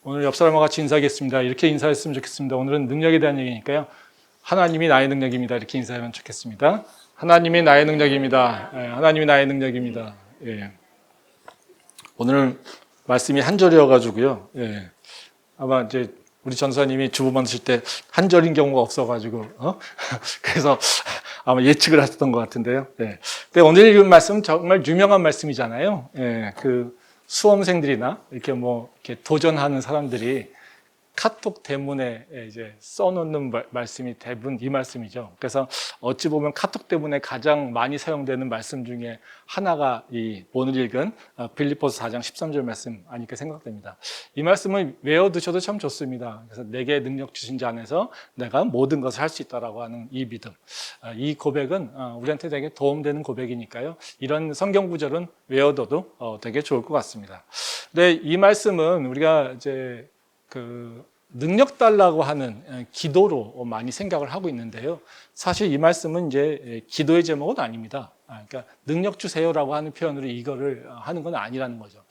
오늘 옆 사람과 같이 인사하겠습니다. 이렇게 인사했으면 좋겠습니다. 오늘은 능력에 대한 얘기니까요. 하나님이 나의 능력입니다. 이렇게 인사하면 좋겠습니다. 하나님이 나의 능력입니다. 하나님이 나의 능력입니다. 예. 오늘 말씀이 한 절이어가지고요. 예. 아마 이제 우리 전사님이 주보 만드실 때 한 절인 경우가 없어가지고, 그래서 아마 예측을 하셨던 것 같은데요. 예. 근데 오늘 읽은 말씀 정말 유명한 말씀이잖아요. 예. 그 수험생들이나 이렇게 이렇게 도전하는 사람들이 카톡 대문에 이제 써놓는 말씀이 대부분 이 말씀이죠. 그래서 어찌 보면 카톡 대문에 가장 많이 사용되는 말씀 중에 하나가 이 오늘 읽은 빌립보서 4장 13절 말씀 아닐까 생각됩니다. 이 말씀을 외워두셔도 참 좋습니다. 그래서 내게 능력 주신 자 안에서 내가 모든 것을 할 수 있다라고 하는 이 믿음, 이 고백은 우리한테 되게 도움되는 고백이니까요. 이런 성경 구절은 외워둬도 되게 좋을 것 같습니다. 근데 이 말씀은 우리가 이제 능력 달라고 하는 기도로 많이 생각을 하고 있는데요. 사실 이 말씀은 이제 기도의 제목은 아닙니다. 그러니까 능력 주세요라고 하는 표현으로 이거를 하는 건 아니라는 거죠.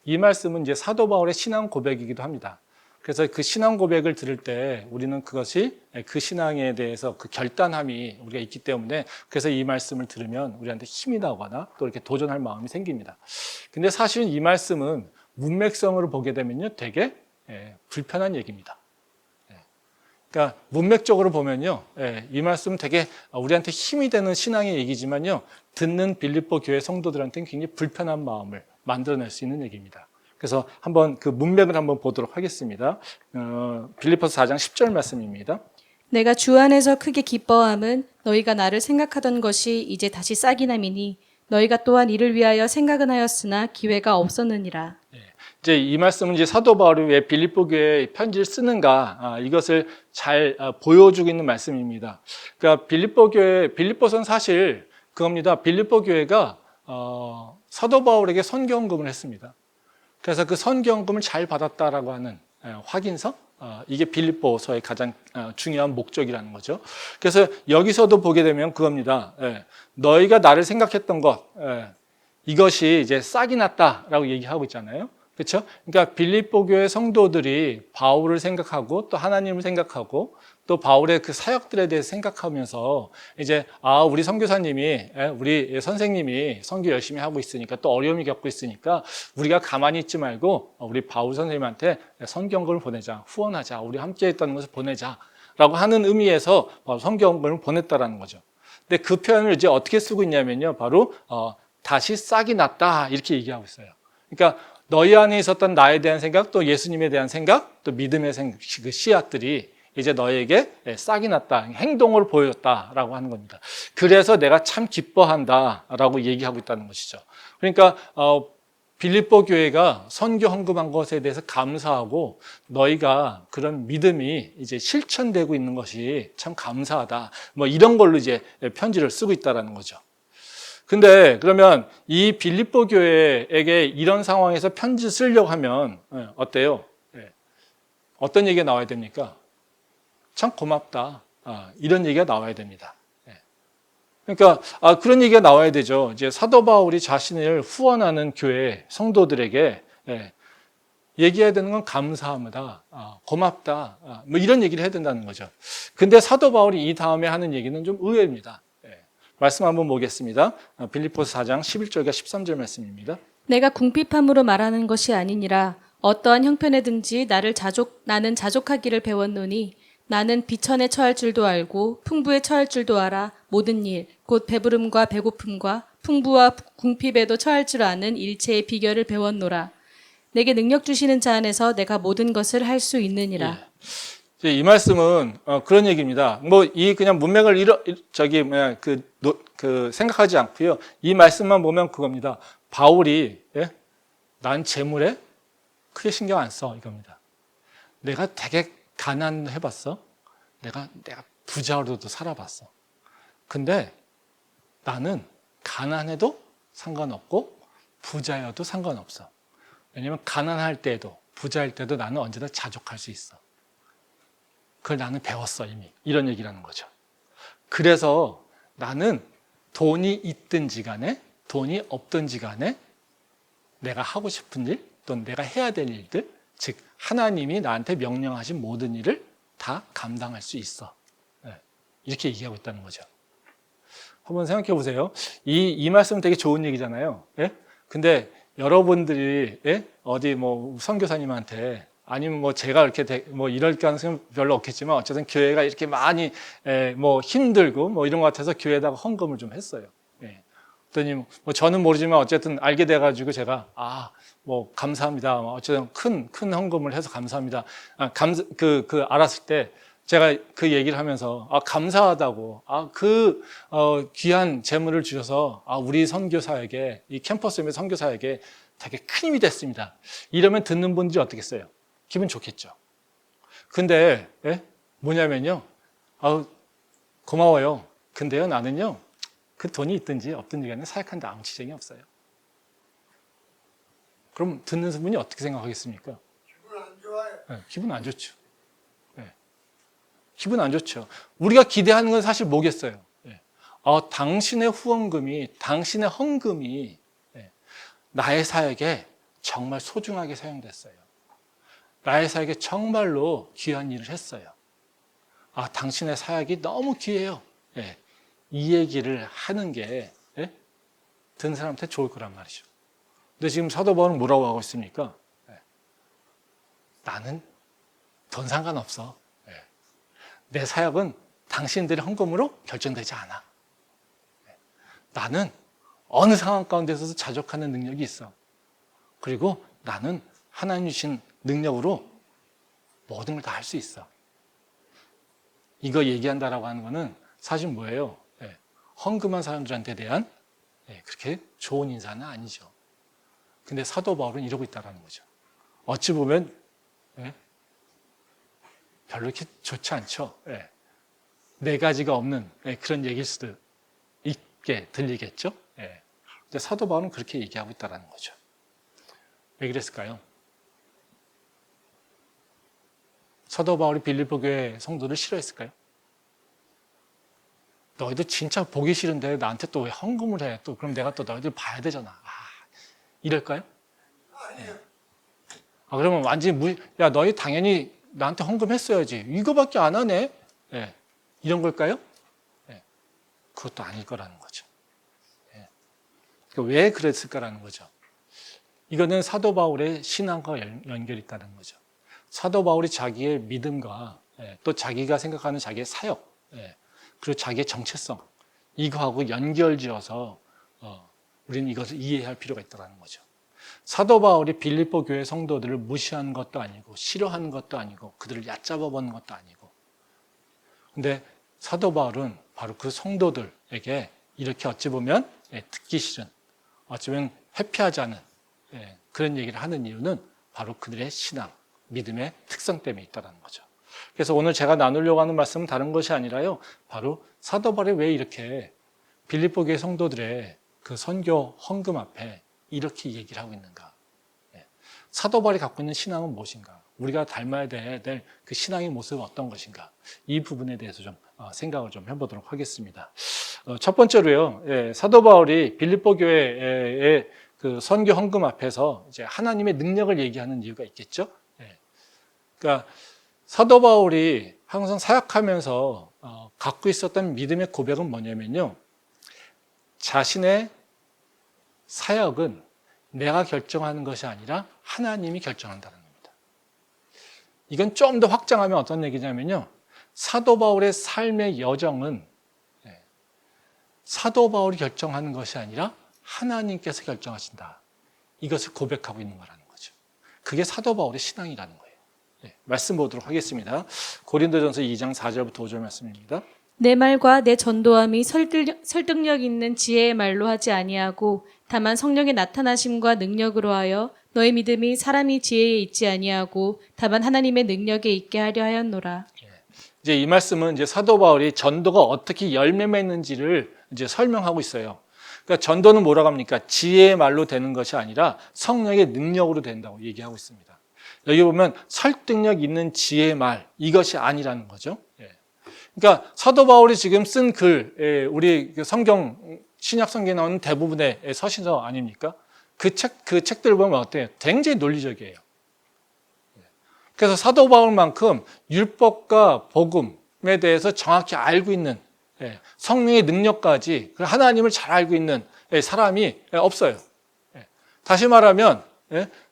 이 말씀은 이제 사도 바울의 신앙 고백이기도 합니다. 그래서 그 신앙 고백을 들을 때 우리는 그것이 그 신앙에 대해서 그 결단함이 우리가 있기 때문에 그래서 이 말씀을 들으면 우리한테 힘이 나거나 또 이렇게 도전할 마음이 생깁니다. 근데 사실은 이 말씀은 문맥성으로 보게 되면요, 되게 불편한 얘기입니다. 그러니까 문맥적으로 보면요, 이 말씀은 되게 우리한테 힘이 되는 신앙의 얘기지만요, 듣는 빌립보 교회 성도들한테는 굉장히 불편한 마음을 만들어낼 수 있는 얘기입니다. 그래서 한번 그 문맥을 한번 보도록 하겠습니다. 빌립보서 4장 10절 말씀입니다. 내가 주 안에서 크게 기뻐함은 너희가 나를 생각하던 것이 이제 다시 싹이 남이니 너희가 또한 이를 위하여 생각은 하였으나 기회가 없었느니라. 이제 이 말씀은 이제 사도 바울이 왜 빌립보 교회에 편지를 쓰는가, 이것을 잘 보여주고 있는 말씀입니다. 그러니까 빌립보서는 사실 그겁니다. 빌립보 교회가 사도 바울에게 선교헌금을 했습니다. 그래서 그 선교헌금을 잘 받았다라고 하는 확인서, 이게 빌립보서의 가장 중요한 목적이라는 거죠. 그래서 여기서도 보게 되면 그겁니다. 너희가 나를 생각했던 것, 이것이 이제 싹이 났다라고 얘기하고 있잖아요. 그렇죠? 그러니까 빌립보 교회 성도들이 바울을 생각하고 또 하나님을 생각하고 또 바울의 그 사역들에 대해서 생각하면서 이제 우리 선교사님이, 우리 선생님이 선교 열심히 하고 있으니까 또 어려움이 겪고 있으니까 우리가 가만히 있지 말고 우리 바울 선생님한테 선교헌금을 보내자, 후원하자, 우리 함께 했다는 것을 보내자라고 하는 의미에서 선교헌금을 보냈다라는 거죠. 근데 그 표현을 이제 어떻게 쓰고 있냐면요, 바로 다시 싹이 났다 이렇게 얘기하고 있어요. 그러니까 너희 안에 있었던 나에 대한 생각, 또 예수님에 대한 생각, 또 믿음의 그 씨앗들이 이제 너에게 싹이 났다, 행동을 보였다라고 하는 겁니다. 그래서 내가 참 기뻐한다라고 얘기하고 있다는 것이죠. 그러니까 빌립보 교회가 선교 헌금한 것에 대해서 감사하고 너희가 그런 믿음이 이제 실천되고 있는 것이 참 감사하다. 이런 걸로 이제 편지를 쓰고 있다라는 거죠. 근데 그러면 이 빌립보 교회에게 이런 상황에서 편지 쓰려고 하면 어때요? 어떤 얘기가 나와야 됩니까? 참 고맙다. 이런 얘기가 나와야 됩니다. 그러니까 그런 얘기가 나와야 되죠. 이제 사도 바울이 자신을 후원하는 교회 성도들에게 얘기해야 되는 건 감사합니다. 고맙다. 이런 얘기를 해야 된다는 거죠. 근데 사도 바울이 이 다음에 하는 얘기는 좀 의외입니다. 말씀 한번 보겠습니다. 빌립보서 4장 11절과 13절 말씀입니다. 내가 궁핍함으로 말하는 것이 아니니라. 어떠한 형편에든지 나는 자족하기를 배웠노니 나는 비천에 처할 줄도 알고 풍부에 처할 줄도 알아. 모든 일, 곧 배부름과 배고픔과 풍부와 궁핍에도 처할 줄 아는 일체의 비결을 배웠노라. 내게 능력 주시는 자 안에서 내가 모든 것을 할 수 있느니라. 이 말씀은 그런 얘기입니다. 이 그냥 문맥을 생각하지 않고요. 이 말씀만 보면 그겁니다. 바울이 난 재물에 크게 신경 안 써 이겁니다. 내가 되게 가난해봤어. 내가 부자로도 살아봤어. 근데 나는 가난해도 상관없고 부자여도 상관없어. 왜냐면 가난할 때도 부자일 때도 나는 언제나 자족할 수 있어. 그걸 나는 배웠어 이미. 이런 얘기라는 거죠. 그래서 나는 돈이 있든지 간에 돈이 없든지 간에 내가 하고 싶은 일 또는 내가 해야 될 일들 즉 하나님이 나한테 명령하신 모든 일을 다 감당할 수 있어. 이렇게 얘기하고 있다는 거죠. 한번 생각해 보세요. 이 말씀은 되게 좋은 얘기잖아요. 예? 근데 여러분들이 어디 뭐 선교사님한테 아니면 뭐 제가 이렇게 뭐 이럴 가능성은 별로 없겠지만 어쨌든 교회가 이렇게 많이 뭐 힘들고 뭐 이런 것 같아서 교회에다가 헌금을 좀 했어요. 그랬더니 뭐 저는 모르지만 어쨌든 알게 돼가지고 제가 뭐 감사합니다. 어쨌든 큰 헌금을 해서 감사합니다. 알았을 때 제가 그 얘기를 하면서 감사하다고 귀한 재물을 주셔서 우리 선교사에게 이 캠퍼스의 선교사에게 되게 큰 힘이 됐습니다. 이러면 듣는 분들이 어떻겠어요? 기분 좋겠죠. 근데 뭐냐면요. 고마워요. 근데요 나는요 그 돈이 있든지 없든지 간에 사역하는데 아무 지장이 없어요. 그럼 듣는 분이 어떻게 생각하겠습니까? 기분 안 좋아요. 기분 안 좋죠. 기분 안 좋죠. 우리가 기대하는 건 사실 뭐겠어요? 당신의 후원금이, 당신의 헌금이 나의 사역에 정말 소중하게 사용됐어요. 나의 사역에 정말로 귀한 일을 했어요. 당신의 사역이 너무 귀해요. 이 얘기를 하는 게 듣는 사람한테 좋을 거란 말이죠. 근데 지금 사도 바울은 뭐라고 하고 있습니까? 나는 돈 상관없어. 내 사역은 당신들의 헌금으로 결정되지 않아. 나는 어느 상황 가운데서도 자족하는 능력이 있어. 그리고 나는 하나님 주신 능력으로 모든 걸 다 할 수 있어. 이거 얘기한다라고 하는 거는 사실 뭐예요? 헌금한 사람들한테 대한 그렇게 좋은 인사는 아니죠. 근데 사도 바울은 이러고 있다는 거죠. 어찌 보면 별로 이렇게 좋지 않죠. 네 가지가 없는 그런 얘기일 수도 있게 들리겠죠. 근데 사도 바울은 그렇게 얘기하고 있다는 거죠. 왜 그랬을까요? 사도 바울이 빌립보 교회 성도를 싫어했을까요? 너희들 진짜 보기 싫은데 나한테 또 왜 헌금을 해? 또 그럼 내가 또 너희들 봐야 되잖아. 이럴까요? 아니요. 그러면 완전히 야 너희 당연히 나한테 헌금했어야지. 이거밖에 안 하네. 이런 걸까요? 그것도 아닐 거라는 거죠. 왜 그랬을까라는 거죠. 이거는 사도 바울의 신앙과 연결이 있다는 거죠. 사도 바울이 자기의 믿음과 또 자기가 생각하는 자기의 사역 그리고 자기의 정체성 이거하고 연결지어서 우리는 이것을 이해할 필요가 있다는 거죠. 사도 바울이 빌립보 교회 성도들을 무시한 것도 아니고 싫어하는 것도 아니고 그들을 얕잡아 보는 것도 아니고 근데 사도 바울은 바로 그 성도들에게 이렇게 어찌 보면 듣기 싫은 어찌 보면 회피하지 않은 그런 얘기를 하는 이유는 바로 그들의 신앙, 믿음의 특성 때문에 있다는 거죠. 그래서 오늘 제가 나누려고 하는 말씀은 다른 것이 아니라요. 바로 사도 바울이 왜 이렇게 빌립보 교회 성도들의 그 선교 헌금 앞에 이렇게 얘기를 하고 있는가? 사도 바울이 갖고 있는 신앙은 무엇인가? 우리가 닮아야 될 그 신앙의 모습은 어떤 것인가? 이 부분에 대해서 좀 생각을 좀 해보도록 하겠습니다. 첫 번째로요, 사도 바울이 빌립보 교회의 그 선교 헌금 앞에서 이제 하나님의 능력을 얘기하는 이유가 있겠죠? 그러니까 사도 바울이 항상 사역하면서 갖고 있었던 믿음의 고백은 뭐냐면요, 자신의 사역은 내가 결정하는 것이 아니라 하나님이 결정한다는 겁니다. 이건 좀 더 확장하면 어떤 얘기냐면요, 사도 바울의 삶의 여정은 사도 바울이 결정하는 것이 아니라 하나님께서 결정하신다. 이것을 고백하고 있는 거라는 거죠. 그게 사도 바울의 신앙이라는 거예요. 말씀 보도록 하겠습니다. 고린도전서 2장 4절부터 5절 말씀입니다. 내 말과 내 전도함이 설득력 있는 지혜의 말로 하지 아니하고 다만 성령의 나타나심과 능력으로 하여 너의 믿음이 사람이 지혜에 있지 아니하고 다만 하나님의 능력에 있게 하려 하였노라. 이제 이 말씀은 이제 사도 바울이 전도가 어떻게 열매 맺는지를 이제 설명하고 있어요. 그러니까 전도는 뭐라고 합니까? 지혜의 말로 되는 것이 아니라 성령의 능력으로 된다고 얘기하고 있습니다. 여기 보면 설득력 있는 지혜의 말, 이것이 아니라는 거죠. 그러니까 사도 바울이 지금 쓴 글, 우리 성경, 신약 성경에 나오는 대부분의 서신서 아닙니까? 그 책들 보면 어때요? 굉장히 논리적이에요. 그래서 사도 바울만큼 율법과 복음에 대해서 정확히 알고 있는 성령의 능력까지 하나님을 잘 알고 있는 사람이 없어요. 다시 말하면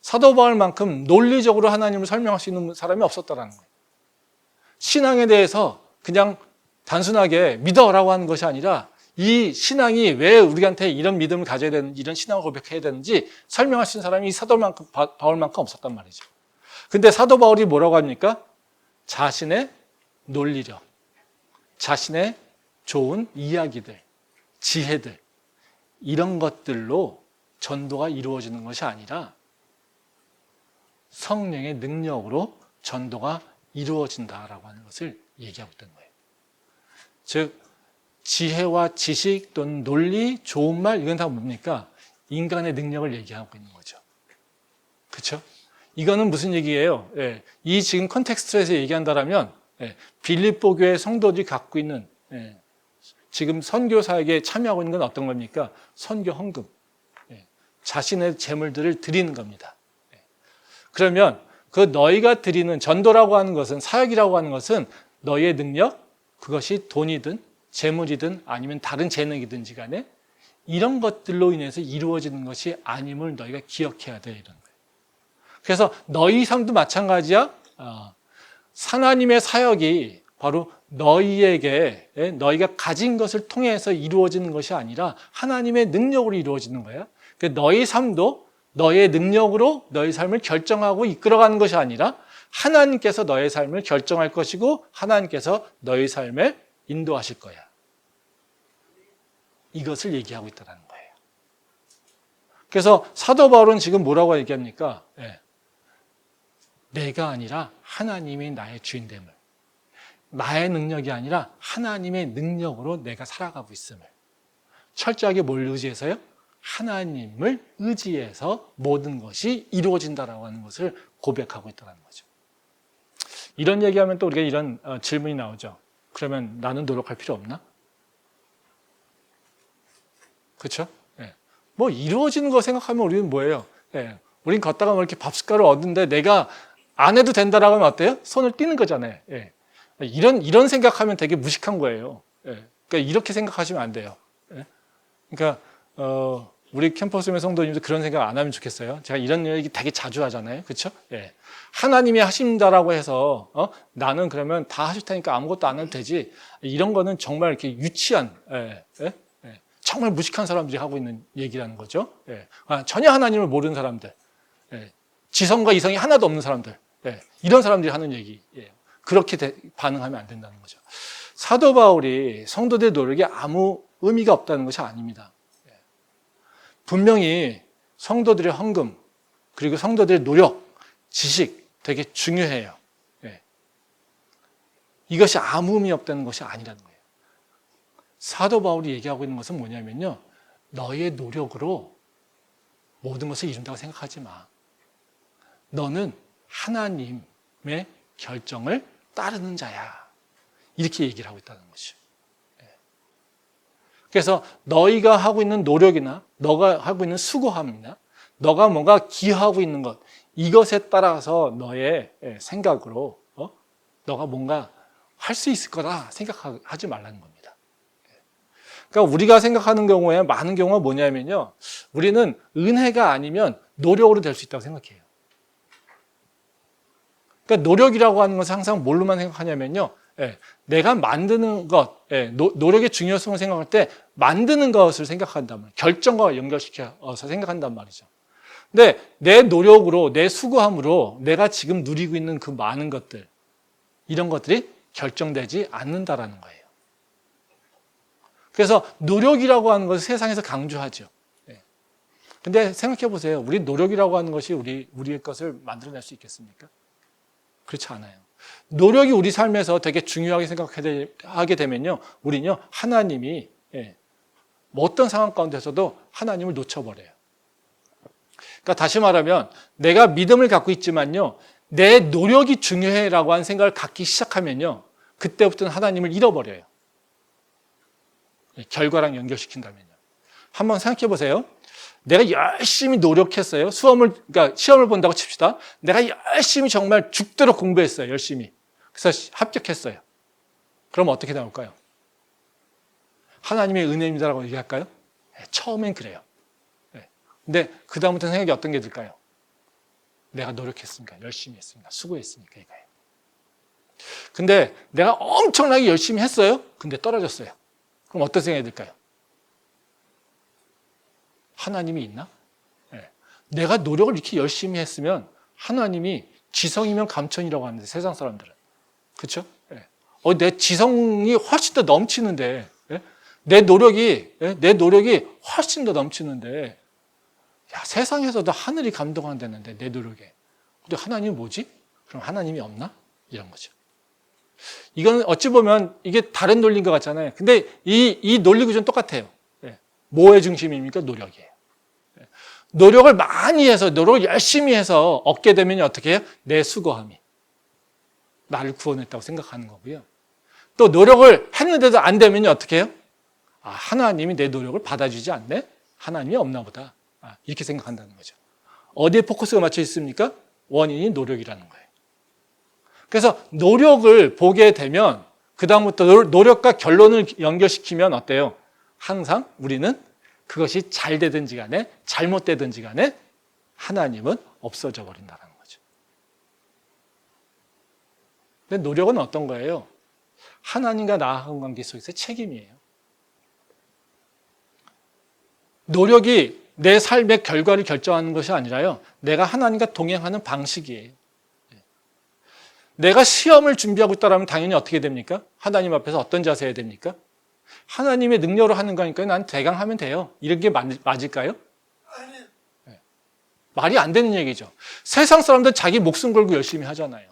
사도 바울만큼 논리적으로 하나님을 설명할 수 있는 사람이 없었다라는 거예요. 신앙에 대해서 그냥 단순하게 믿어라고 하는 것이 아니라 이 신앙이 왜 우리한테 이런 믿음을 가져야 되는지, 이런 신앙을 고백해야 되는지 설명할 수 있는 사람이 바울만큼 없었단 말이죠. 근데 사도 바울이 뭐라고 합니까? 자신의 논리력, 자신의 좋은 이야기들, 지혜들, 이런 것들로 전도가 이루어지는 것이 아니라 성령의 능력으로 전도가 이루어진다라고 하는 것을 얘기하고 있던 거예요. 즉 지혜와 지식 또는 논리, 좋은 말, 이건 다 뭡니까? 인간의 능력을 얘기하고 있는 거죠. 그렇죠? 이거는 무슨 얘기예요? 이 지금 컨텍스트에서 얘기한다라면 빌립보 교회 성도들이 갖고 있는 지금 선교 사역에 참여하고 있는 건 어떤 겁니까? 선교 헌금, 자신의 재물들을 드리는 겁니다. 그러면 그 너희가 드리는 전도라고 하는 것은, 사역이라고 하는 것은 너희의 능력, 그것이 돈이든 재물이든 아니면 다른 재능이든지 간에 이런 것들로 인해서 이루어지는 것이 아님을 너희가 기억해야 돼, 이런 거예요. 그래서 너희 삶도 마찬가지야. 하나님의 사역이 바로 너희에게, 너희가 가진 것을 통해서 이루어지는 것이 아니라 하나님의 능력으로 이루어지는 거야. 너희 삶도 너의 능력으로 너희 삶을 결정하고 이끌어가는 것이 아니라 하나님께서 너의 삶을 결정할 것이고 하나님께서 너희 삶을 인도하실 거야. 이것을 얘기하고 있다는 거예요. 그래서 사도 바울은 지금 뭐라고 얘기합니까? 내가 아니라 하나님이 나의 주인됨을, 나의 능력이 아니라 하나님의 능력으로 내가 살아가고 있음을, 철저하게 뭘 의지해서요? 하나님을 의지해서 모든 것이 이루어진다라고 하는 것을 고백하고 있다는 거죠. 이런 얘기하면 또 우리가 이런 질문이 나오죠. 그러면 나는 노력할 필요 없나? 그렇죠? 뭐 이루어지는 거 생각하면 우리는 뭐예요? 우린 걷다가 뭐 이렇게 밥숟가락을 얻는데 내가 안 해도 된다라고 하면 어때요? 손을 띄는 거잖아요. 이런 생각하면 되게 무식한 거예요. 그러니까 이렇게 생각하시면 안 돼요. 그러니까 우리 캠퍼스의 성도님도 그런 생각 안 하면 좋겠어요. 제가 이런 얘기 되게 자주 하잖아요. 그렇죠? 하나님이 하신다라고 해서 나는 그러면 다 하실 테니까 아무것도 안 해도 되지. 이런 거는 정말 이렇게 유치한, 정말 무식한 사람들이 하고 있는 얘기라는 거죠. 전혀 하나님을 모르는 사람들, 지성과 이성이 하나도 없는 사람들, 이런 사람들이 하는 얘기예요. 그렇게 반응하면 안 된다는 거죠. 사도 바울이 성도들의 노력이 아무 의미가 없다는 것이 아닙니다. 분명히 성도들의 헌금, 그리고 성도들의 노력, 지식 되게 중요해요. 이것이 아무 의미 없다는 것이 아니라는 거예요. 사도 바울이 얘기하고 있는 것은 뭐냐면요, 너의 노력으로 모든 것을 이룬다고 생각하지 마. 너는 하나님의 결정을 따르는 자야. 이렇게 얘기를 하고 있다는 거죠. 그래서 너희가 하고 있는 노력이나 너가 하고 있는 수고함이나 너가 뭔가 기여하고 있는 것, 이것에 따라서 너의 생각으로 너가 뭔가 할 수 있을 거다 생각하지 말라는 겁니다. 그러니까 우리가 생각하는 경우에 많은 경우가 뭐냐면요, 우리는 은혜가 아니면 노력으로 될 수 있다고 생각해요. 그러니까 노력이라고 하는 것은 항상 뭘로만 생각하냐면요, 내가 만드는 것, 노력의 중요성을 생각할 때 만드는 것을 생각한단 말이에요. 결정과 연결시켜서 생각한단 말이죠. 근데 내 노력으로, 내 수고함으로 내가 지금 누리고 있는 그 많은 것들, 이런 것들이 결정되지 않는다라는 거예요. 그래서 노력이라고 하는 것을 세상에서 강조하죠. 근데 생각해 보세요. 우리 노력이라고 하는 것이 우리의 것을 만들어낼 수 있겠습니까? 그렇지 않아요. 노력이 우리 삶에서 되게 중요하게 생각하게 되면요, 우리는요, 하나님이 뭐 어떤 상황 가운데서도 하나님을 놓쳐버려요. 그러니까 다시 말하면 내가 믿음을 갖고 있지만요, 내 노력이 중요해라고 하는 생각을 갖기 시작하면요, 그때부터는 하나님을 잃어버려요. 결과랑 연결시킨다면요. 한번 생각해 보세요. 내가 열심히 노력했어요. 그러니까 시험을 본다고 칩시다. 내가 열심히 정말 죽도록 공부했어요. 열심히. 그래서 합격했어요. 그럼 어떻게 나올까요? 하나님의 은혜입니다라고 얘기할까요? 네, 처음엔 그래요. 네. 근데 그 다음부터 생각이 어떤 게 들까요? 내가 노력했으니까, 열심히 했으니까, 수고했으니까 이거예요. 근데 내가 엄청나게 열심히 했어요. 근데 떨어졌어요. 그럼 어떤 생각이 들까요? 하나님이 있나? 네. 내가 노력을 이렇게 열심히 했으면 하나님이 지성이면 감천이라고 하는데 세상 사람들은. 그렇죠? 네. 내 지성이 훨씬 더 넘치는데 네? 내 노력이 훨씬 더 넘치는데 야, 세상에서도 하늘이 감동한다는데 내 노력에. 근데 하나님이 뭐지? 그럼 하나님이 없나? 이런 거죠. 이건 어찌 보면 이게 다른 논리인 것 같잖아요. 근데 이 논리 구조는 똑같아요. 네. 뭐의 중심입니까? 노력이에요. 네. 노력을 많이 해서, 노력을 열심히 해서 얻게 되면 어떻게 해요? 내 수고함이 나를 구원했다고 생각하는 거고요. 또 노력을 했는데도 안 되면 어떻게 해요? 아, 하나님이 내 노력을 받아주지 않네? 하나님이 없나 보다. 이렇게 생각한다는 거죠. 어디에 포커스가 맞춰 있습니까? 원인이 노력이라는 거예요. 그래서 노력을 보게 되면 그 다음부터 노력과 결론을 연결시키면 어때요? 항상 우리는 그것이 잘 되든지 간에 잘못되든지 간에 하나님은 없어져 버린다는 거죠. 근데 노력은 어떤 거예요? 하나님과 나하고 관계 속에서의 책임이에요. 노력이 내 삶의 결과를 결정하는 것이 아니라요. 내가 하나님과 동행하는 방식이에요. 내가 시험을 준비하고 있다면 당연히 어떻게 됩니까? 하나님 앞에서 어떤 자세 해야 됩니까? 하나님의 능력으로 하는 거니까 난 대강하면 돼요. 이런 게 맞을까요? 아니, 말이 안 되는 얘기죠. 세상 사람들 자기 목숨 걸고 열심히 하잖아요.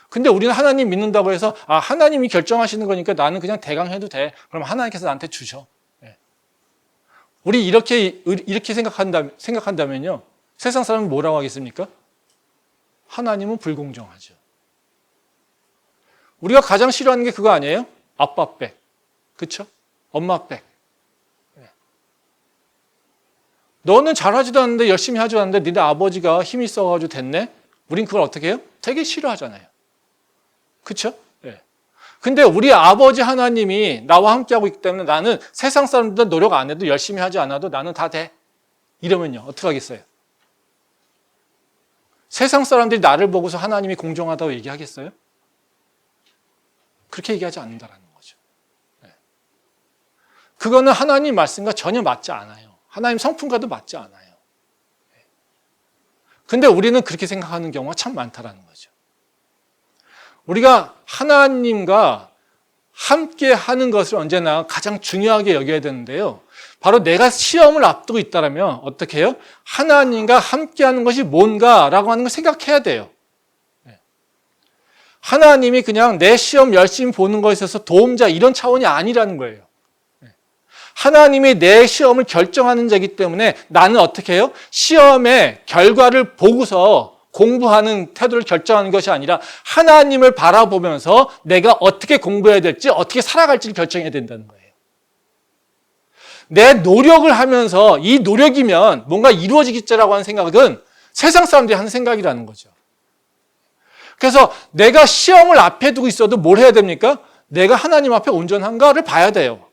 근데 우리는 하나님 믿는다고 해서 아, 하나님이 결정하시는 거니까 나는 그냥 대강해도 돼. 그럼 하나님께서 나한테 주셔. 우리 이렇게 생각한다면요. 세상 사람은 뭐라고 하겠습니까? 하나님은 불공정하죠. 우리가 가장 싫어하는 게 그거 아니에요? 아빠 백. 그렇죠? 엄마 백. 너는 잘하지도 않는데 열심히 하지도 않는데 니네 아버지가 힘이 있어가지고 됐네? 우린 그걸 어떻게 해요? 되게 싫어하잖아요. 그렇죠? 근데 우리 아버지 하나님이 나와 함께하고 있기 때문에 나는 세상 사람들 노력 안 해도 열심히 하지 않아도 나는 다 돼. 이러면요. 어떻게 하겠어요? 세상 사람들이 나를 보고서 하나님이 공정하다고 얘기하겠어요? 그렇게 얘기하지 않는다라는 거죠. 그거는 하나님 말씀과 전혀 맞지 않아요. 하나님 성품과도 맞지 않아요. 근데 우리는 그렇게 생각하는 경우가 참 많다라는 거죠. 우리가 하나님과 함께 하는 것을 언제나 가장 중요하게 여겨야 되는데요. 바로 내가 시험을 앞두고 있다면 어떻게 해요? 하나님과 함께 하는 것이 뭔가라고 하는 걸 생각해야 돼요. 하나님이 그냥 내 시험 열심히 보는 것에 있어서 도움자 이런 차원이 아니라는 거예요. 하나님이 내 시험을 결정하는 자이기 때문에 나는 어떻게 해요? 시험의 결과를 보고서 공부하는 태도를 결정하는 것이 아니라 하나님을 바라보면서 내가 어떻게 공부해야 될지 어떻게 살아갈지를 결정해야 된다는 거예요. 내 노력을 하면서 이 노력이면 뭔가 이루어지겠지라고 하는 생각은 세상 사람들이 하는 생각이라는 거죠. 그래서 내가 시험을 앞에 두고 있어도 뭘 해야 됩니까? 내가 하나님 앞에 온전한가를 봐야 돼요.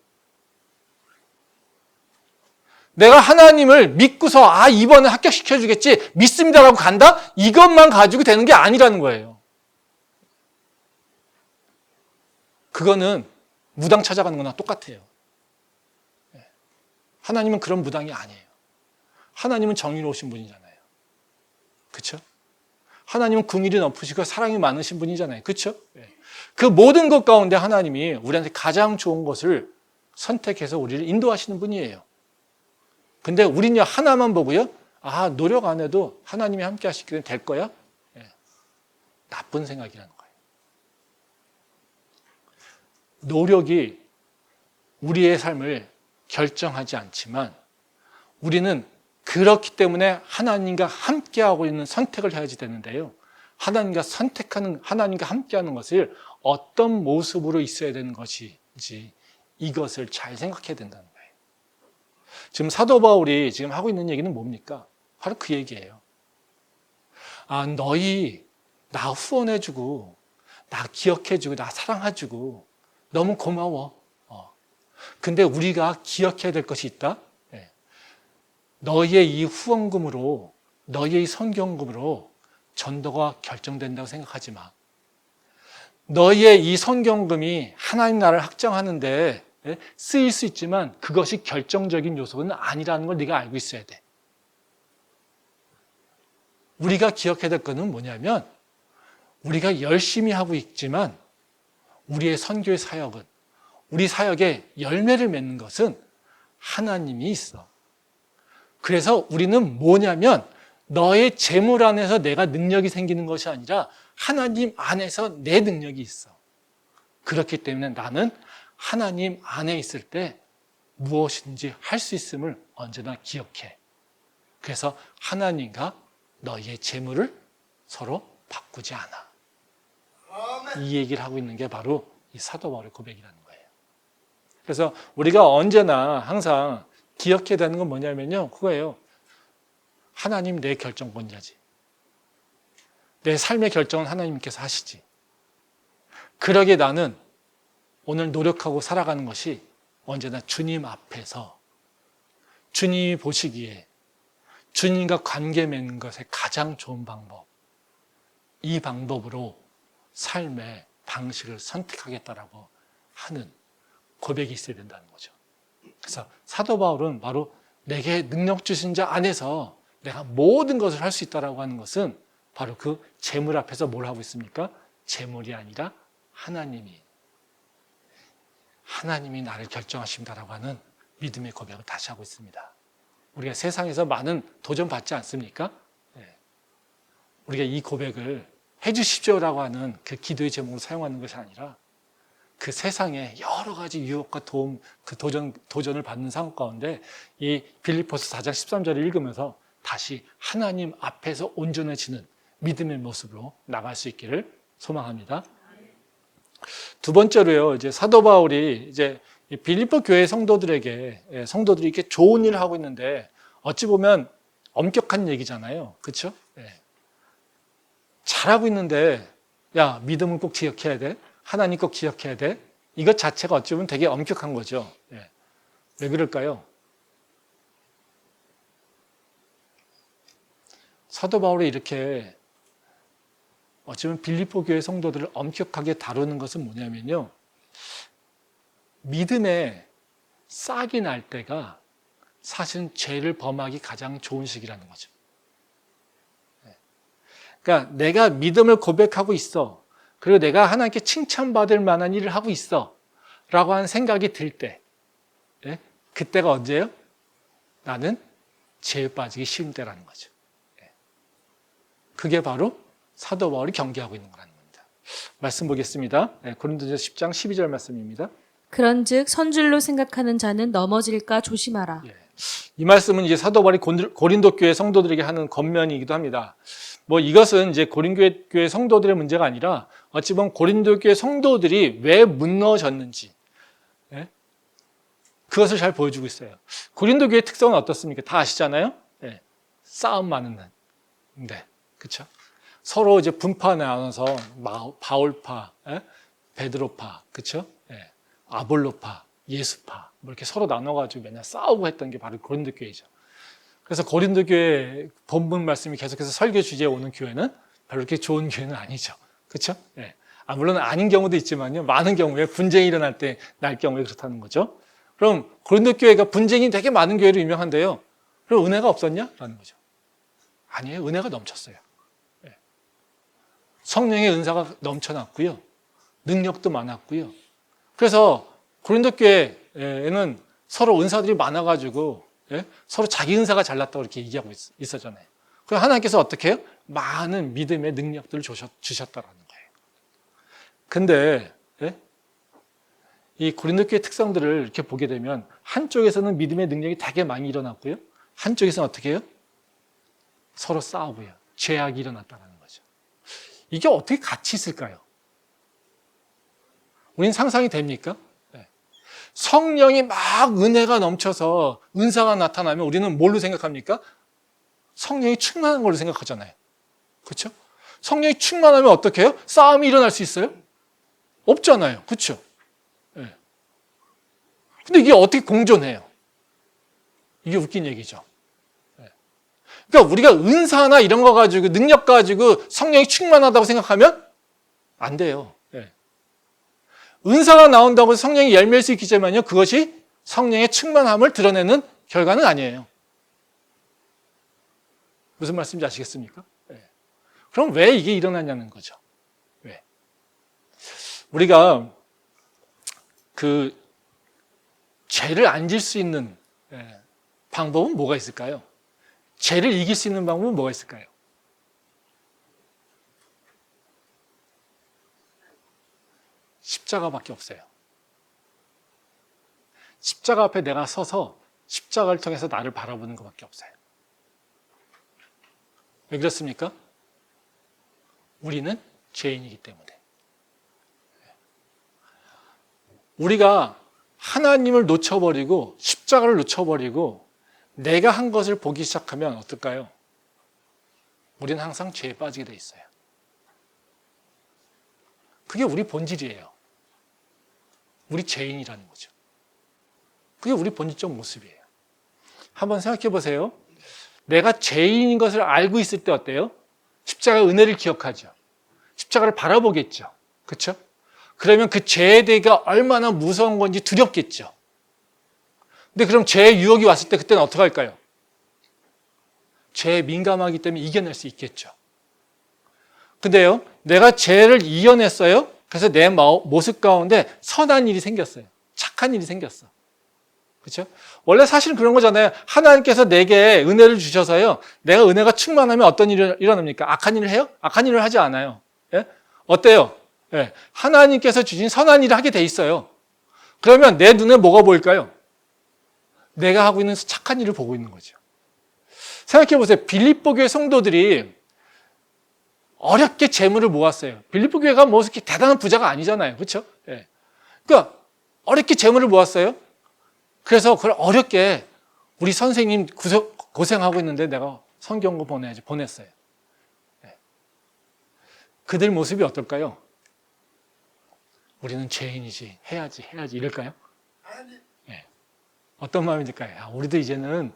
내가 하나님을 믿고서 아 이번에 합격시켜주겠지 믿습니다라고 간다? 이것만 가지고 되는 게 아니라는 거예요. 그거는 무당 찾아가는 거나 똑같아요. 하나님은 그런 무당이 아니에요. 하나님은 정의로우신 분이잖아요. 그렇죠? 하나님은 긍휼이 높으시고 사랑이 많으신 분이잖아요. 그렇죠? 그 모든 것 가운데 하나님이 우리한테 가장 좋은 것을 선택해서 우리를 인도하시는 분이에요. 근데 우리는 하나만 보고요. 아, 노력 안 해도 하나님이 함께 하시기 때문에 될 거야? 나쁜 생각이라는 거예요. 노력이 우리의 삶을 결정하지 않지만 우리는 그렇기 때문에 하나님과 함께하고 있는 선택을 해야지 되는데요. 하나님과 함께하는 것을 어떤 모습으로 있어야 되는 것인지 이것을 잘 생각해야 된다는 거예요. 지금 사도 바울이 지금 하고 있는 얘기는 뭡니까? 바로 그 얘기예요. 너희 나 후원해주고 나 기억해주고 나 사랑해주고 너무 고마워. 근데 우리가 기억해야 될 것이 있다. 너희의 이 후원금으로 너희의 이 선경금으로 전도가 결정된다고 생각하지 마. 너희의 이 선경금이 하나님 나라를 확장하는데 쓰일 수 있지만 그것이 결정적인 요소는 아니라는 걸 네가 알고 있어야 돼. 우리가 기억해야 될 것은 뭐냐면 우리가 열심히 하고 있지만 우리의 선교의 사역은 우리 사역에 열매를 맺는 것은 하나님이 있어. 그래서 우리는 뭐냐면 너의 재물 안에서 내가 능력이 생기는 것이 아니라 하나님 안에서 내 능력이 있어. 그렇기 때문에 나는 하나님 안에 있을 때 무엇인지 할 수 있음을 언제나 기억해. 그래서 하나님과 너희의 재물을 서로 바꾸지 않아. 아멘. 이 얘기를 하고 있는 게 바로 이 사도 바울의 고백이라는 거예요. 그래서 우리가 언제나 항상 기억해야 되는 건 뭐냐면요. 그거예요. 하나님 내 결정권자지. 내 삶의 결정은 하나님께서 하시지. 그러기에 나는 오늘 노력하고 살아가는 것이 언제나 주님 앞에서 주님이 보시기에 주님과 관계 맺는 것의 가장 좋은 방법. 이 방법으로 삶의 방식을 선택하겠다라고 하는 고백이 있어야 된다는 거죠. 그래서 사도 바울은 바로 내게 능력 주신 자 안에서 내가 모든 것을 할 수 있다라고 하는 것은 바로 그 재물 앞에서 뭘 하고 있습니까? 재물이 아니라 하나님이 나를 결정하신다라고 하는 믿음의 고백을 다시 하고 있습니다. 우리가 세상에서 많은 도전 받지 않습니까? 우리가 이 고백을 해주십시오라고 하는 그 기도의 제목으로 사용하는 것이 아니라 그 세상에 여러 가지 유혹과 도움, 그 도전을 받는 상황 가운데 이 빌립보서 4장 13절을 읽으면서 다시 하나님 앞에서 온전해지는 믿음의 모습으로 나갈 수 있기를 소망합니다. 두 번째로요, 이제 사도 바울이 이제 빌립보 교회 성도들에게 성도들이 이렇게 좋은 일을 하고 있는데 어찌 보면 엄격한 얘기잖아요, 그렇죠? 잘하고 있는데 야 믿음을 꼭 기억해야 돼, 하나님 꼭 기억해야 돼. 이것 자체가 어찌 보면 되게 엄격한 거죠. 왜 그럴까요? 사도 바울이 이렇게 어쩌면 빌립보 교회 성도들을 엄격하게 다루는 것은 뭐냐면요. 믿음에 싹이 날 때가 사실은 죄를 범하기 가장 좋은 시기라는 거죠. 그러니까 내가 믿음을 고백하고 있어. 그리고 내가 하나님께 칭찬받을 만한 일을 하고 있어. 라고 하는 생각이 들 때. 그때가 언제예요? 나는 죄에 빠지기 쉬운 때라는 거죠. 그게 바로 사도 바울이 경계하고 있는 거라는 겁니다. 말씀 보겠습니다. 고린도전서 10장 12절 말씀입니다. 그런즉 선줄로 생각하는 자는 넘어질까 조심하라. 이 말씀은 이제 사도 바울이 고린도 교회 성도들에게 하는 권면이기도 합니다. 이것은 이제 고린도 교회 성도들의 문제가 아니라 어찌 보면 고린도 교회 성도들이 왜 무너졌는지 그것을 잘 보여주고 있어요. 고린도 교회 특성은 어떻습니까? 다 아시잖아요. 싸움 많은 데, 그렇죠? 서로 이제 분파 나눠서 바울파, 베드로파, 그렇죠? 아볼로파, 예수파 이렇게 서로 나눠가지고 맨날 싸우고 했던 게 바로 고린도 교회죠. 그래서 고린도 교회 본문 말씀이 계속해서 설교 주제에 오는 교회는 별로 그렇게 좋은 교회는 아니죠. 그렇죠? 물론 아닌 경우도 있지만요. 많은 경우에 분쟁이 일어날 때 날 경우에 그렇다는 거죠. 그럼 고린도 교회가 분쟁이 되게 많은 교회로 유명한데요. 그럼 은혜가 없었냐? 라는 거죠. 아니에요. 은혜가 넘쳤어요. 성령의 은사가 넘쳐났고요. 능력도 많았고요. 그래서 고린도 교회에는 서로 은사들이 많아가지고 서로 자기 은사가 잘났다고 이렇게 얘기하고 있었잖아요. 그럼 하나님께서 어떻게 해요? 많은 믿음의 능력들을 주셨다라는 거예요. 근데 이 고린도 교회 특성들을 이렇게 보게 되면 한쪽에서는 믿음의 능력이 되게 많이 일어났고요. 한쪽에서는 어떻게 해요? 서로 싸우고요. 죄악이 일어났다는 거죠. 이게 어떻게 같이 있을까요? 우리는 상상이 됩니까? 성령이 막 은혜가 넘쳐서 은사가 나타나면 우리는 뭘로 생각합니까? 성령이 충만한 걸로 생각하잖아요. 그렇죠? 성령이 충만하면 어떻게 해요? 싸움이 일어날 수 있어요? 없잖아요. 그렇죠? 네. 근데 이게 어떻게 공존해요? 이게 웃긴 얘기죠. 네. 그러니까 우리가 은사나 이런 거 가지고 능력 가지고 성령이 충만하다고 생각하면 안 돼요. 네. 은사가 나온다고 해서 성령이 열매일 수 있겠지만요, 그것이 성령의 충만함을 드러내는 결과는 아니에요. 무슨 말씀인지 아시겠습니까? 네. 그럼 왜 이게 일어나냐는 거죠. 왜? 우리가 그 죄를 안 질 수 있는 방법은 뭐가 있을까요? 죄를 이길 수 있는 방법은 뭐가 있을까요? 십자가밖에 없어요. 십자가 앞에 내가 서서 십자가를 통해서 나를 바라보는 것밖에 없어요. 왜 그렇습니까? 우리는 죄인이기 때문에. 우리가 하나님을 놓쳐버리고 십자가를 놓쳐버리고 내가 한 것을 보기 시작하면 어떨까요? 우리는 항상 죄에 빠지게 돼 있어요. 그게 우리 본질이에요. 우리 죄인이라는 거죠. 그게 우리 본질적 모습이에요. 한번 생각해 보세요. 내가 죄인인 것을 알고 있을 때 어때요? 십자가의 은혜를 기억하죠. 십자가를 바라보겠죠. 그렇죠? 그러면 그 죄에 대해가 얼마나 무서운 건지 두렵겠죠. 근데 그럼 죄의 유혹이 왔을 때 그때는 어떻게 할까요? 죄에 민감하기 때문에 이겨낼 수 있겠죠. 근데요, 내가 죄를 이겨냈어요. 그래서 내 모습 가운데 선한 일이 생겼어요. 착한 일이 생겼어. 그렇죠? 원래 사실은 그런 거잖아요. 하나님께서 내게 은혜를 주셔서요, 내가 은혜가 충만하면 어떤 일이 일어납니까? 악한 일을 해요? 악한 일을 하지 않아요. 예? 어때요? 예. 하나님께서 주신 선한 일을 하게 돼 있어요. 그러면 내 눈에 뭐가 보일까요? 내가 하고 있는 착한 일을 보고 있는 거죠. 생각해 보세요. 빌립보 교회 성도들이 어렵게 재물을 모았어요. 빌립보 교회가 뭐 이렇게 대단한 부자가 아니잖아요. 그렇죠? 예. 그러니까 어렵게 재물을 모았어요. 그래서 그걸 어렵게 우리 선생님 고생하고 있는데 내가 성경고 보내야지 보냈어요. 예. 그들 모습이 어떨까요? 우리는 죄인이지 해야지 이럴까요? 아니. 예. 어떤 마음이 들까요? 야, 우리도 이제는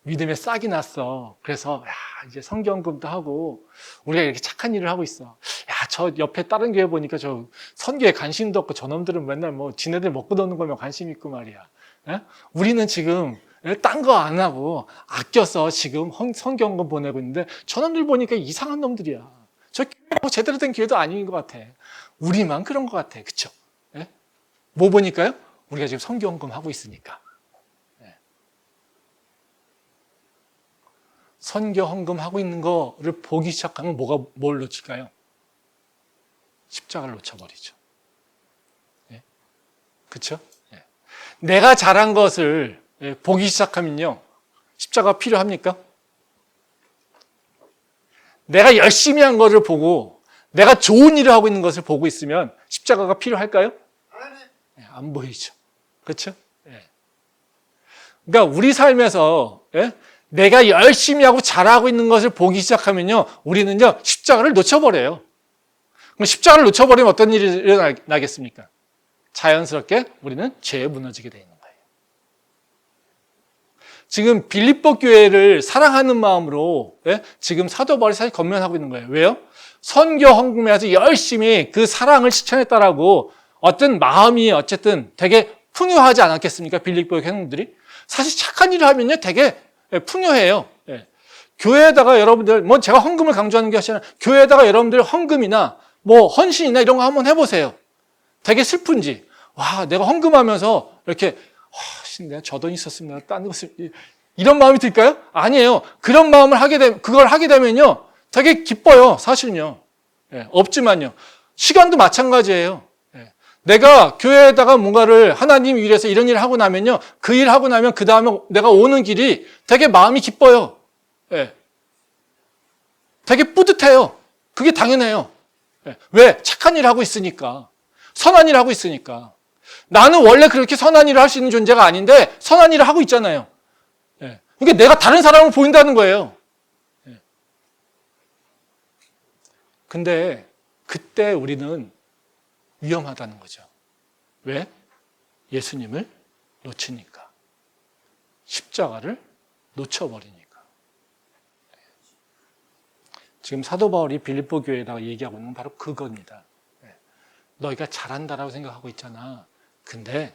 믿음에 싹이 났어. 그래서 야, 이제 성경금도 하고 우리가 이렇게 착한 일을 하고 있어. 야, 저 옆에 다른 교회 보니까 저 선교에 관심도 없고 저놈들은 맨날 뭐 지네들 먹고 노는 거면 관심 있고 말이야. 예? 우리는 지금 딴 거 안 하고 아껴서 지금 성경금 보내고 있는데 저놈들 보니까 이상한 놈들이야. 저 제대로 된 교회도 아닌 것 같아. 우리만 그런 것 같아. 그쵸? 예? 뭐 보니까요? 우리가 지금 성경금 하고 있으니까. 예. 선교 헌금 하고 있는 거를 보기 시작하면 뭘 놓칠까요? 십자가를 놓쳐버리죠. 예? 그쵸? 예. 내가 잘한 것을 보기 시작하면요, 십자가 필요합니까? 내가 열심히 한 것을 보고 내가 좋은 일을 하고 있는 것을 보고 있으면 십자가가 필요할까요? 아니. 안 보이죠. 그렇죠? 그러니까 우리 삶에서 내가 열심히 하고 잘하고 있는 것을 보기 시작하면요, 우리는요 십자가를 놓쳐버려요. 그럼 십자가를 놓쳐버리면 어떤 일이 일어나겠습니까? 자연스럽게 우리는 죄에 무너지게 되는 거예요. 지금 빌립보 교회를 사랑하는 마음으로 지금 사도 바울이 사실 건면하고 있는 거예요. 왜요? 선교 헌금에서 열심히 그 사랑을 실천했다라고 어떤 마음이 어쨌든 되게 풍요하지 않았겠습니까? 빌립보 회원들이 사실 착한 일을 하면요 되게 풍요해요. 교회에다가 여러분들 뭐 제가 헌금을 강조하는 게 아니라 교회에다가 여러분들 헌금이나 뭐 헌신이나 이런 거 한번 해보세요. 되게 슬픈지 와 내가 헌금하면서 이렇게 내가 저 돈 있었으면 내가 딴 것을 이런 마음이 들까요? 아니에요. 그런 마음을 그걸 하게 되면요 되게 기뻐요. 사실은요. 없지만요. 시간도 마찬가지예요. 내가 교회에다가 뭔가를 하나님 위해서 이런 일을 하고 나면요. 그 일 하고 나면 그 다음에 내가 오는 길이 되게 마음이 기뻐요. 되게 뿌듯해요. 그게 당연해요. 왜? 착한 일 하고 있으니까. 선한 일 하고 있으니까. 나는 원래 그렇게 선한 일을 할 수 있는 존재가 아닌데 선한 일을 하고 있잖아요. 예. 그러니까 내가 다른 사람을 보인다는 거예요. 예. 근데 그때 우리는 위험하다는 거죠. 왜? 예수님을 놓치니까. 십자가를 놓쳐버리니까. 지금 사도 바울이 빌립보 교회에다가 얘기하고 있는 건 바로 그겁니다. 너희가 잘한다라고 생각하고 있잖아. 근데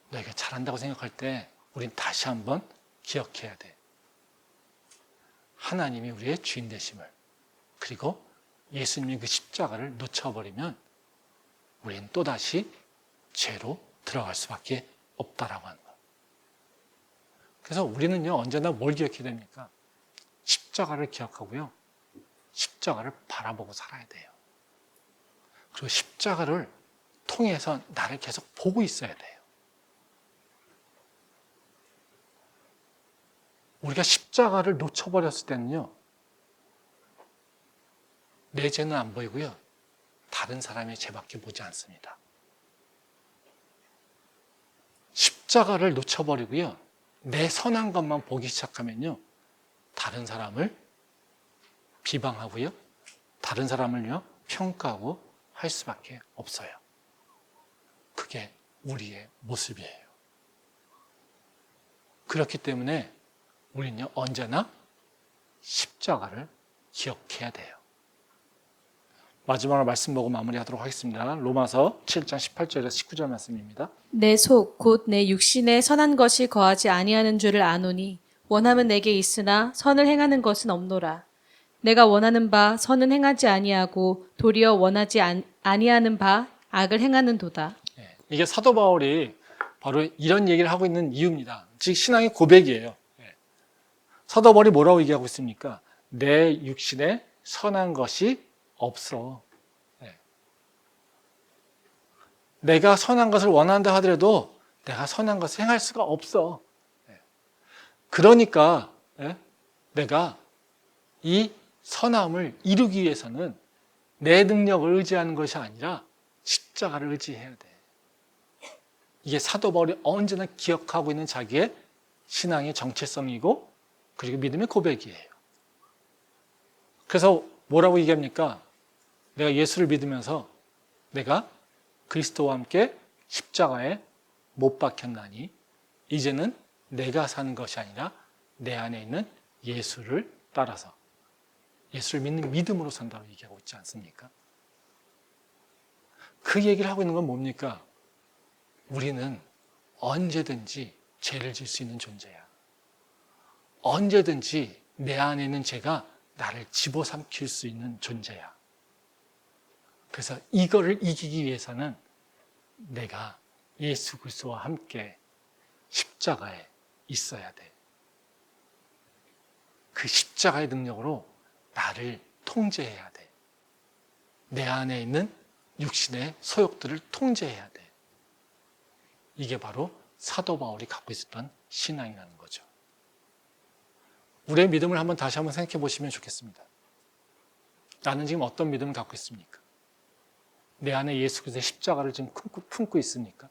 너희가 잘한다고 생각할 때 우린 다시 한번 기억해야 돼. 하나님이 우리의 주인 되심을, 그리고 예수님의 그 십자가를 놓쳐버리면 우린 또다시 죄로 들어갈 수밖에 없다라고 하는 거예요. 그래서 우리는요, 언제나 뭘 기억해야 됩니까? 십자가를 기억하고요, 십자가를 바라보고 살아야 돼요. 그리고 십자가를 통해서 나를 계속 보고 있어야 돼요. 우리가 십자가를 놓쳐버렸을 때는요, 내 죄는 안 보이고요, 다른 사람의 죄밖에 보지 않습니다. 십자가를 놓쳐버리고요, 내 선한 것만 보기 시작하면요, 다른 사람을 비방하고요, 다른 사람을요, 평가하고 할 수밖에 없어요. 그게 우리의 모습이에요. 그렇기 때문에 우리는요, 언제나 십자가를 기억해야 돼요. 마지막으로 말씀 보고 마무리하도록 하겠습니다. 로마서 7장 18절에서 19절 말씀입니다. 내 속 곧 내 육신에 선한 것이 거하지 아니하는 줄을 아노니 원함은 내게 있으나 선을 행하는 것은 없노라. 내가 원하는 바 선은 행하지 아니하고 도리어 원하지 아니하는 바 악을 행하는도다. 이게 사도 바울이 바로 이런 얘기를 하고 있는 이유입니다. 즉 신앙의 고백이에요. 사도 바울이 뭐라고 얘기하고 있습니까? 내 육신에 선한 것이 없어. 내가 선한 것을 원한다 하더라도 내가 선한 것을 행할 수가 없어. 그러니까 내가 이 선함을 이루기 위해서는 내 능력을 의지하는 것이 아니라 십자가를 의지해야 돼. 이게 사도 바울이 언제나 기억하고 있는 자기의 신앙의 정체성이고 그리고 믿음의 고백이에요. 그래서 뭐라고 얘기합니까? 내가 예수를 믿으면서 내가 그리스도와 함께 십자가에 못 박혔나니 이제는 내가 사는 것이 아니라 내 안에 있는 예수를 따라서 예수를 믿는 믿음으로 산다고 얘기하고 있지 않습니까? 그 얘기를 하고 있는 건 뭡니까? 우리는 언제든지 죄를 질 수 있는 존재야. 언제든지 내 안에 있는 죄가 나를 집어삼킬 수 있는 존재야. 그래서 이거를 이기기 위해서는 내가 예수 그리스도와 함께 십자가에 있어야 돼. 그 십자가의 능력으로 나를 통제해야 돼. 내 안에 있는 육신의 소욕들을 통제해야 돼. 이게 바로 사도 바울이 갖고 있었던 신앙이라는 거죠. 우리의 믿음을 다시 한번 생각해 보시면 좋겠습니다. 나는 지금 어떤 믿음을 갖고 있습니까? 내 안에 예수 그리스도의 십자가를 지금 품고 있습니까?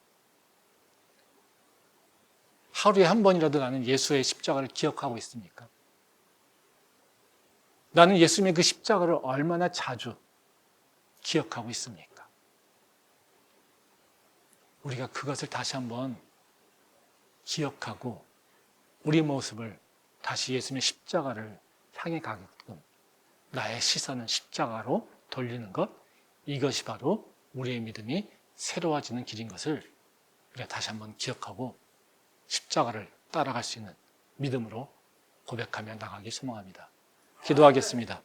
하루에 한 번이라도 나는 예수의 십자가를 기억하고 있습니까? 나는 예수님의 그 십자가를 얼마나 자주 기억하고 있습니까? 우리가 그것을 다시 한번 기억하고 우리 모습을 다시 예수님의 십자가를 향해 가게끔 나의 시선은 십자가로 돌리는 것, 이것이 바로 우리의 믿음이 새로워지는 길인 것을 우리가 다시 한번 기억하고 십자가를 따라갈 수 있는 믿음으로 고백하며 나가기 소망합니다. 기도하겠습니다.